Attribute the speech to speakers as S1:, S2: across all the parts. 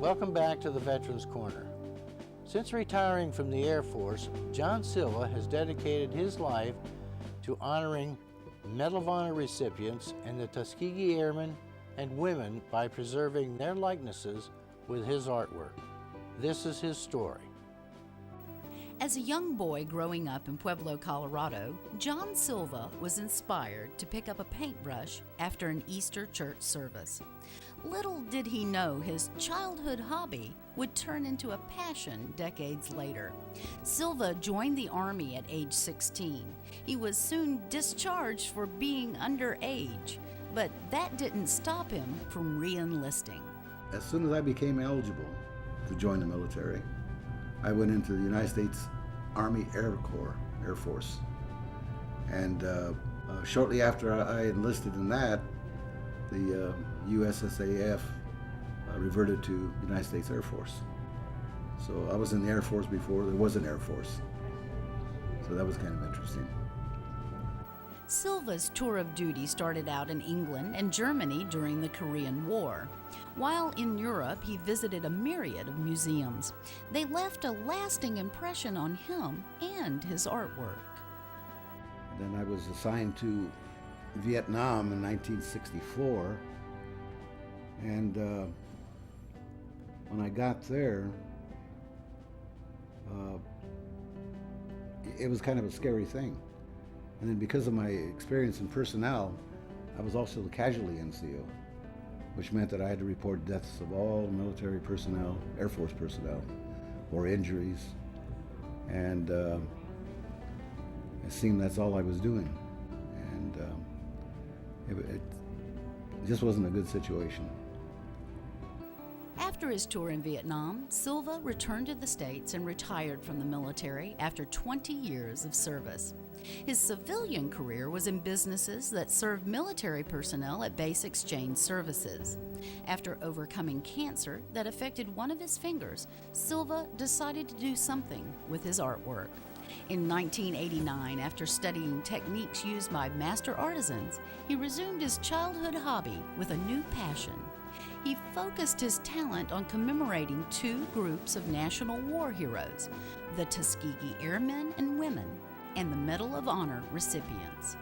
S1: Welcome back to the Veterans Corner. Since retiring from the Air Force, John Silva has dedicated his life to honoring Medal of Honor recipients and the Tuskegee Airmen and women by preserving their likenesses with his artwork. This is his story.
S2: As a young boy growing up in Pueblo, Colorado, John Silva was inspired to pick up a paintbrush after an Easter church service. Little did he know his childhood hobby would turn into a passion decades later. Silva joined the Army at age 16. He was soon discharged for being underage, but that didn't stop him from re-enlisting.
S3: As soon as I became eligible to join the military, I went into the United States Army Air Corps, Air Force. And shortly after I enlisted in that, the USSAF reverted to United States Air Force. So I was in the Air Force before there was an Air Force. So that was kind of interesting.
S2: Silva's tour of duty started out in England and Germany during the Korean War. While in Europe, he visited a myriad of museums. They left a lasting impression on him and his artwork.
S3: Then I was assigned to Vietnam in 1964, and when I got there, it was kind of a scary thing. And then because of my experience in personnel, I was also the casualty NCO, which meant that I had to report deaths of all military personnel, Air Force personnel, or injuries. And it seemed that's all I was doing. And it just wasn't a good situation.
S2: After his tour in Vietnam, Silva returned to the States and retired from the military after 20 years of service. His civilian career was in businesses that served military personnel at base exchange services. After overcoming cancer that affected one of his fingers, Silva decided to do something with his artwork. In 1989, after studying techniques used by master artisans, he resumed his childhood hobby with a new passion. He focused his talent on commemorating two groups of National War heroes, the Tuskegee Airmen and Women, and the Medal of Honor recipients.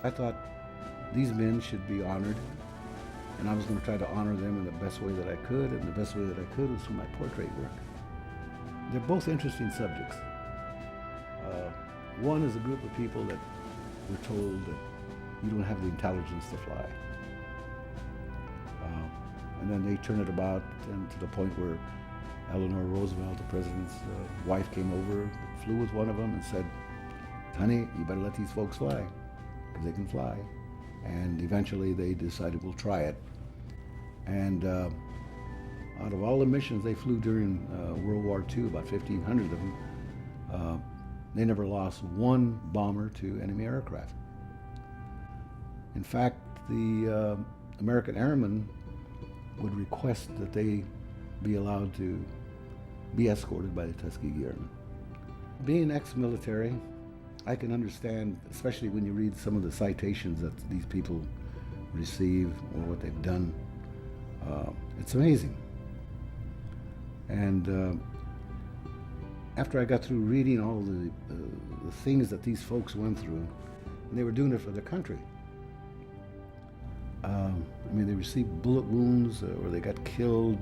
S3: I thought these men should be honored, and I was going to try to honor them in the best way that I could, and the best way that I could was through my portrait work. They're both interesting subjects. One is a group of people that were told that you don't have the intelligence to fly. And then they turn it about and to the point where Eleanor Roosevelt, the president's wife, came over, flew with one of them and said, "Honey, you better let these folks fly, because they can fly." And eventually they decided, we'll try it. And out of all the missions they flew during World War II, about 1,500 of them, they never lost one bomber to enemy aircraft. In fact, the American airmen would request that they be allowed to be escorted by the Tuskegee Airmen. Being ex-military, I can understand, especially when you read some of the citations that these people receive or what they've done. It's amazing. And after I got through reading all the things that these folks went through, and they were doing it for the country. They received bullet wounds, or they got killed.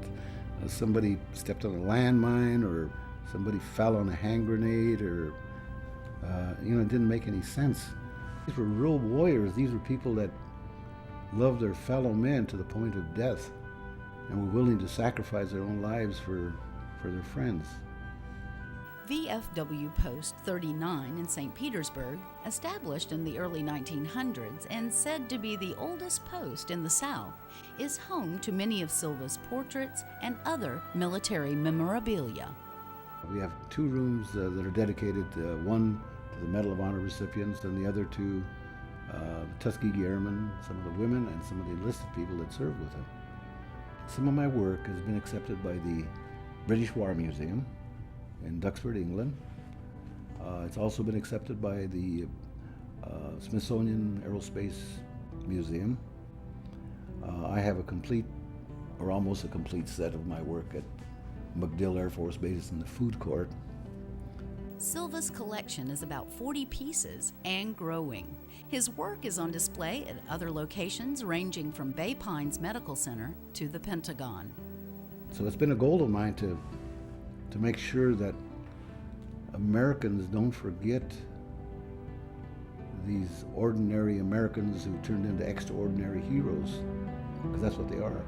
S3: Somebody stepped on a landmine, or somebody fell on a hand grenade, or it didn't make any sense. These were real warriors. These were people that loved their fellow men to the point of death, and were willing to sacrifice their own lives for their friends.
S2: VFW Post 39 in St. Petersburg, established in the early 1900s and said to be the oldest post in the South, is home to many of Silva's portraits and other military memorabilia.
S3: We have two rooms that are dedicated, one to the Medal of Honor recipients and the other to the Tuskegee Airmen, some of the women, and some of the enlisted people that served with them. Some of my work has been accepted by the British War Museum in Duxford, England. It's also been accepted by the Smithsonian Aerospace Museum. I have a complete or almost a complete set of my work at MacDill Air Force Base in the food court.
S2: Silva's collection is about 40 pieces and growing. His work is on display at other locations ranging from Bay Pines Medical Center to the Pentagon.
S3: So it's been a goal of mine to make sure that Americans don't forget these ordinary Americans who turned into extraordinary heroes, because that's what they are.